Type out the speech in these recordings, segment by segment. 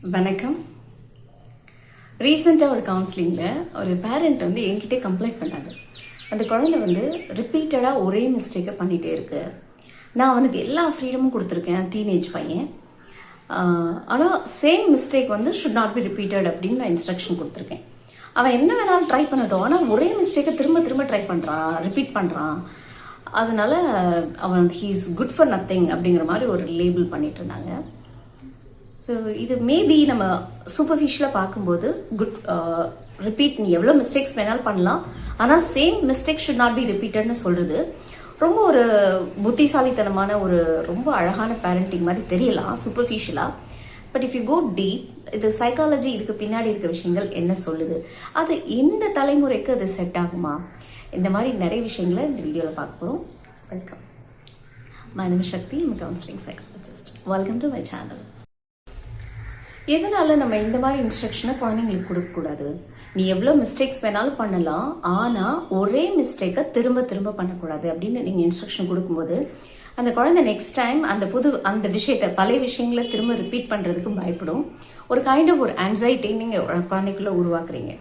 வணக்கம். ரீசெண்டாக ஒரு கவுன்சிலிங்கில் ஒரு பேரண்ட் வந்து என்கிட்ட கம்ப்ளைண்ட் பண்ணாங்க. அந்த குழந்தை வந்து ரிப்பீட்டடாக ஒரே மிஸ்டேக்கை பண்ணிகிட்டே இருக்கு. நான் அவனுக்கு எல்லா ஃப்ரீடமும் கொடுத்துருக்கேன், டீனேஜ் பையன். ஆனால் சேம் மிஸ்டேக் வந்து ஷுட் நாட் பி ரிப்பீட்டட் அப்படின்னு நான் இன்ஸ்ட்ரக்ஷன் கொடுத்துருக்கேன். அவன் என்ன வேணாலும் ட்ரை பண்ணட்டும், ஆனால் ஒரே மிஸ்டேக்கை திரும்ப திரும்ப ட்ரை பண்ணுறான், ரிப்பீட் பண்ணுறான். அதனால அவன் he is good for nothing அப்படிங்கிற மாதிரி ஒரு லேபிள் பண்ணிட்டு இருந்தாங்க. ஸோ இது மேபி நம்ம சூப்பர்ஃபிஷியலாக பார்க்கும்போது குட் ரிப்பீட், நீ எவ்வளோ மிஸ்டேக்ஸ் வேணாலும் பண்ணலாம், ஆனால் same mistake should not be ரிப்பீட்டட்னு சொல்றது ரொம்ப ஒரு புத்திசாலித்தனமான ஒரு ரொம்ப அழகான பேரண்டிங் மாதிரி தெரியலாம் சூப்பர்ஃபிஷியலாக. But if you go deep, இது சைக்காலஜி, இதுக்கு பின்னாடி இருக்க விஷயங்கள் என்ன சொல்லுது, அது இந்த தலைமுறைக்கு அது செட் ஆகுமா, இந்த மாதிரி நிறைய விஷயங்களை இந்த வீடியோவில் பார்க்க போகிறோம். Welcome. My name is Shakti, I'm a counseling psychologist. Welcome to my channel. எதனால நம்ம இந்த மாதிரி இன்ஸ்ட்ரக்ஷனை குழந்தைங்களுக்கு கொடுக்கக்கூடாது? நீ எவ்வளோ மிஸ்டேக்ஸ் வேணாலும் பண்ணலாம், ஆனால் ஒரே மிஸ்டேக்கை திரும்ப திரும்ப பண்ணக்கூடாது அப்படின்னு நீங்கள் இன்ஸ்ட்ரக்ஷன் கொடுக்கும்போது அந்த குழந்தை நெக்ஸ்ட் டைம் அந்த விஷயத்த பழைய விஷயங்களை திரும்ப ரிப்பீட் பண்ணுறதுக்கு பயப்படும். ஒரு கைண்ட் ஆஃப் ஒரு ஆன்சைட்டி நீங்கள் குழந்தைக்குள்ள உருவாக்குறீங்க.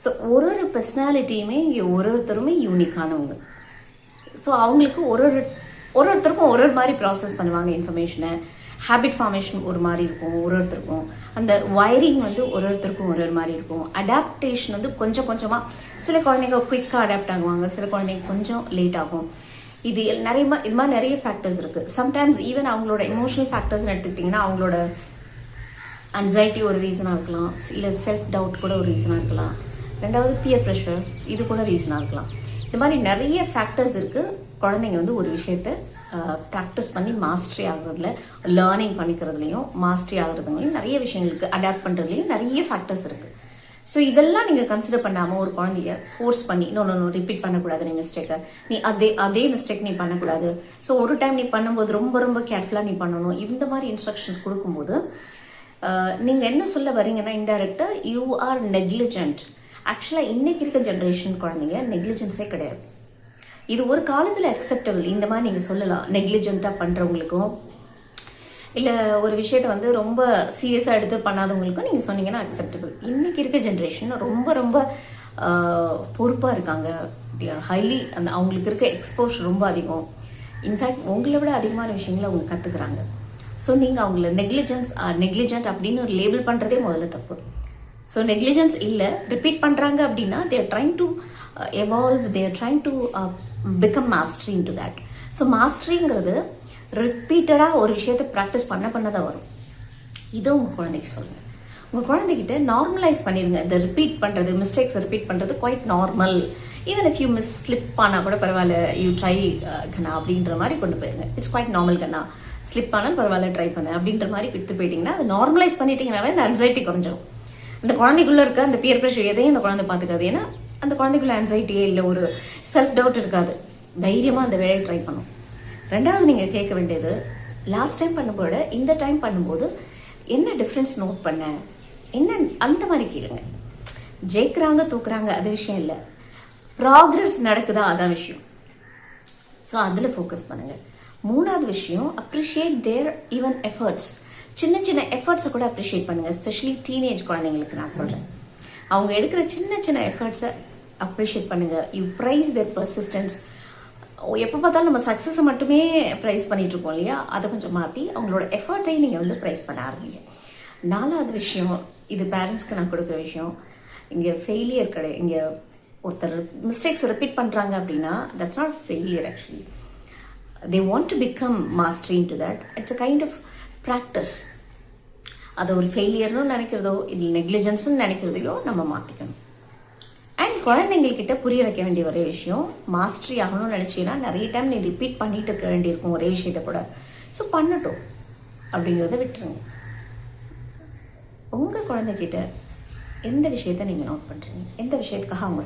ஸோ ஒரு பர்சனாலிட்டியுமே இங்கே ஒருத்தருமே யூனிக்கானவங்க. ஸோ அவங்களுக்கு ஒருத்தருக்கும் ஒரு மாதிரி ப்ராசஸ் பண்ணுவாங்க இன்ஃபர்மேஷனை. ஹேபிட் ஃபார்மேஷன் ஒரு மாதிரி இருக்கும் ஒருத்தருக்கும், அந்த வயரிங் வந்து ஒருத்தருக்கும் ஒரு மாதிரி இருக்கும். அடாப்டேஷன் வந்து கொஞ்சம் கொஞ்சமாக, சில குழந்தைங்க குயிக்காக அடாப்ட் ஆகுவாங்க, சில குழந்தைங்க கொஞ்சம் லேட் ஆகும். இது மாதிரி நிறைய ஃபேக்டர்ஸ் இருக்கு. சம்டைம்ஸ் ஈவன் அவங்களோட எமோஷனல் ஃபேக்டர்ஸ் எடுத்துக்கிட்டிங்கன்னா அவங்களோட அன்சைட்டி ஒரு ரீசனாக இருக்கலாம், இல்லை செல்ஃப் டவுட் கூட ஒரு ரீசனாக இருக்கலாம், ரெண்டாவது பியர் ப்ரெஷர் இது கூட ரீசனாக இருக்கலாம். இது மாதிரி நிறைய ஃபேக்டர்ஸ் இருக்கு. குழந்தைங்க வந்து ஒரு விஷயத்த ப்ராக்டிஸ் பண்ணி மாஸ்டரி ஆகுறதுல, லேர்னிங் பண்ணிக்கிறதுலையும் மாஸ்டரி ஆகுறதுலையும் நிறைய விஷயங்களுக்கு அடாப்ட் பண்ணுறதுலையும் நிறைய ஃபேக்டர்ஸ் இருக்கு. ஸோ இதெல்லாம் நீங்கள் கன்சிடர் பண்ணாமல் ஒரு குழந்தைய ஃபோர்ஸ் பண்ணி நோ ரிப்பீட் பண்ணக்கூடாது, நீ மிஸ்டேக்கை, நீ அதே மிஸ்டேக் நீ பண்ணக்கூடாது, ஸோ ஒரு டைம் நீ பண்ணும்போது ரொம்ப ரொம்ப கேர்ஃபுல்லாக நீ பண்ணணும், இந்த மாதிரி இன்ஸ்ட்ரக்ஷன்ஸ் கொடுக்கும்போது நீங்கள் என்ன சொல்ல வரீங்கன்னா இன்டைரக்டா யூ ஆர் நெக்லிஜென்ட். ஆக்சுவலாக இன்னைக்கு இருக்க ஜென்ரேஷன் குழந்தைங்க நெக்லிஜென்ஸே கிடையாது. இது ஒரு காலத்தில் அக்செப்டபிள், இந்த மாதிரி நீங்கள் சொல்லலாம். நெக்லிஜென்ட்டாக பண்ணுறவங்களுக்கும் இல்லை ஒரு விஷயத்த வந்து ரொம்ப சீரியஸாக எடுத்து பண்ணாதவங்களுக்கும் நீங்கள் சொன்னீங்கன்னா அக்செப்டபிள். இன்னைக்கு இருக்க ஜென்ரேஷன் ரொம்ப ரொம்ப பொறுப்பாக இருக்காங்க. ஹைலி அவங்களுக்கு இருக்க எக்ஸ்போஷர் ரொம்ப அதிகம். இன்ஃபேக்ட் உங்களை விட அதிகமான விஷயங்களை அவங்க கற்றுக்குறாங்க. ஸோ நீங்கள் அவங்கள நெக்லிஜென்ட் அப்படின்னு ஒரு லேபிள் பண்ணுறதே முதல்ல தப்பு. ஸோ நெக்லிஜென்ஸ் இல்லை, ரிப்பீட் பண்ணுறாங்க அப்படின்னா they're trying to evolve, they're trying to become mastery in to that. So மாஸ்டரிங்கிறது ரிப்பீட்டடாக ஒரு விஷயத்தை ப்ராக்டிஸ் பண்ணதான் வரும். இதை உங்கள் குழந்தைக்கு சொல்லுங்க. உங்கள் குழந்தைகிட்ட நார்மலைஸ் பண்ணிடுங்க. இந்த ரிப்பீட் பண்ணுறது, மிஸ்டேக்ஸ் ரிப்பீட் பண்ணுறது quite normal. Even if you slip ஆனால் கூட பரவாயில்ல, யூ ட்ரை கண்ணா அப்படின்ற மாதிரி கொண்டு போயிருங்க. இட்ஸ் குவைட் நார்மல் கண்ணா, ஸ்லிப் ஆனால் பரவாயில்ல, ட்ரை பண்ண அப்படின்ற மாதிரி எடுத்து போயிட்டீங்கன்னா, அதை நார்மலைஸ் பண்ணிட்டீங்கன்னாவே அந்த அன்சைட்டி குறைஞ்சிடும். அந்த குழந்தைக்குள்ள இருக்க அந்த பியர் ப்ரெஷர் எதையும் அந்த குழந்தை பார்த்துக்காது. ஏன்னா அந்த குழந்தைக்குள்ள ஆன்சைட்டியே இல்லை, ஒரு செல்ஃப் டவுட் இருக்காது, தைரியமா அந்த வேலையை ட்ரை பண்ணும். ரெண்டாவது நீங்க கேட்க வேண்டியது, லாஸ்ட் டைம் பண்ணும்போது இந்த டைம் பண்ணும்போது என்ன டிஃபரன்ஸ் நோட் பண்ண, என்ன அந்த மாதிரி கேளுங்க. ஜெயிக்கிறாங்க தூக்குறாங்க அது விஷயம் இல்லை, ப்ராக்ரஸ் நடக்குதா அதான் விஷயம். ஸோ அதுல ஃபோக்கஸ் பண்ணுங்க. மூணாவது விஷயம், அப்ரிஷியேட் தேர் ஈவன் எஃபர்ட்ஸ். சின்ன சின்ன எஃபர்ட்ஸை கூட அப்ரிஷியேட் பண்ணுங்க. எஸ்பெஷலி டீனேஜ் குழந்தைங்களுக்கு நான் சொல்றேன், அவங்க எடுக்கிற சின்ன சின்ன எஃபர்ட்ஸை அப்ரிஷியேட் பண்ணுங்க. You praise their persistence. எப்போ பார்த்தாலும் நம்ம சக்ஸஸை மட்டுமே ப்ரைஸ் பண்ணிட்டு இருக்கோம் இல்லையா, அதை கொஞ்சம் மாற்றி அவங்களோட எஃபர்ட்டையும் நீங்கள் வந்து ப்ரைஸ் பண்ண ஆரம்பிங்க. நாலாவது விஷயம், இது பேரண்ட்ஸ்க்கு நான் கொடுக்குற விஷயம், இங்கே ஃபெயிலியர் கிடையாது. இங்கே ஒருத்தர் மிஸ்டேக்ஸ் ரிப்பீட் பண்ணுறாங்க அப்படின்னா that's not failure. Actually they want to become mastery into that. It's a kind of practice. அது ஒரு ஃபெயிலியர்னு நினைக்கிறதோ இல்லை நெக்லிஜென்ஸ்னு நினைக்கிறதையோ நம்ம மாற்றிக்கணும். அண்ட் குழந்தைங்கக்கிட்ட புரிய வைக்க வேண்டிய ஒரே விஷயம், மாஸ்டரி ஆகணும்னு நினைச்சீங்கன்னா நிறைய டைம் நீ ரிப்பீட் பண்ணிட்டு இருக்க வேண்டியிருக்கும் ஒரே விஷயத்த கூட. ஸோ பண்ணட்டும் அப்படிங்கிறத விட்டுருங்க. உங்கள் குழந்தைகிட்ட எந்த விஷயத்த நீங்கள் நோட் பண்ணுறீங்க, எந்த விஷயத்துக்காக அவங்க